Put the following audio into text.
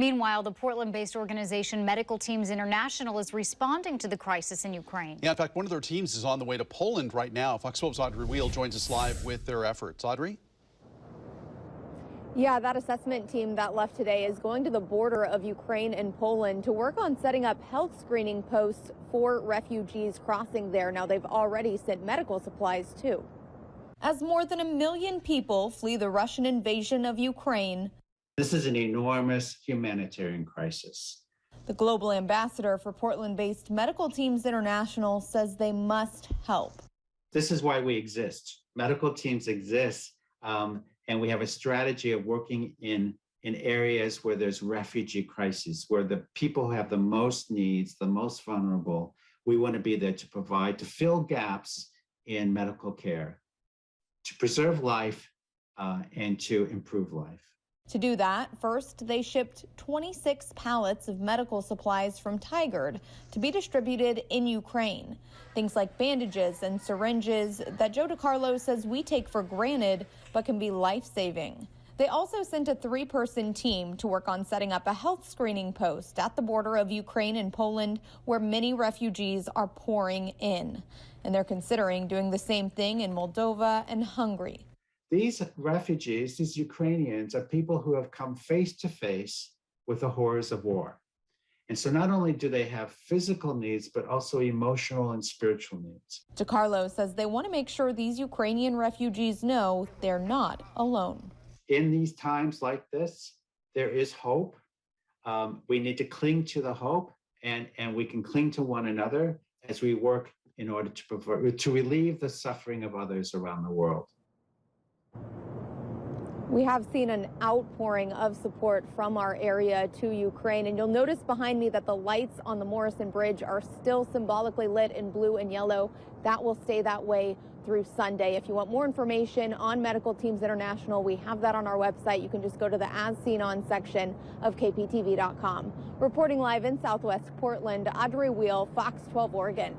Meanwhile, the Portland-based organization Medical Teams International is responding to the crisis in Ukraine. Yeah, in fact, one of their teams is on the way to Poland right now. Fox 12's Audrey Wheel joins us live with their efforts. Audrey? Yeah, that assessment team that left today is going to the border of Ukraine and Poland to work on setting up health screening posts for refugees crossing there. Now, they've already sent medical supplies, too. As more than 1 million people flee the Russian invasion of Ukraine, this is an enormous humanitarian crisis. The global ambassador for Portland-based Medical Teams International says they must help. This is why we exist. Medical Teams exist. And we have a strategy of working in areas where there's refugee crises, where the people who have the most needs, the most vulnerable, we want to be there to provide, to fill gaps in medical care, to preserve life, and to improve life. To do that, first they shipped 26 pallets of medical supplies from Tigard to be distributed in Ukraine. Things like bandages and syringes that Joe DiCarlo says we take for granted but can be life-saving. They also sent a 3-person team to work on setting up a health screening post at the border of Ukraine and Poland, where many refugees are pouring in. And they're considering doing the same thing in Moldova and Hungary. These refugees, these Ukrainians, are people who have come face to face with the horrors of war. And so not only do they have physical needs, but also emotional and spiritual needs. DiCarlo says they want to make sure these Ukrainian refugees know they're not alone. In these times like this, there is hope. We need to cling to the hope, and we can cling to one another as we work in order to relieve the suffering of others around the world. We have seen an outpouring of support from our area to Ukraine, and you'll notice behind me that the lights on the Morrison Bridge are still symbolically lit in blue and yellow. That will stay that way through Sunday. If you want more information on Medical Teams International, we have that on our website. You can just go to the As Seen On section of KPTV.com. Reporting live in Southwest Portland, Audrey Wheel, Fox 12 Oregon.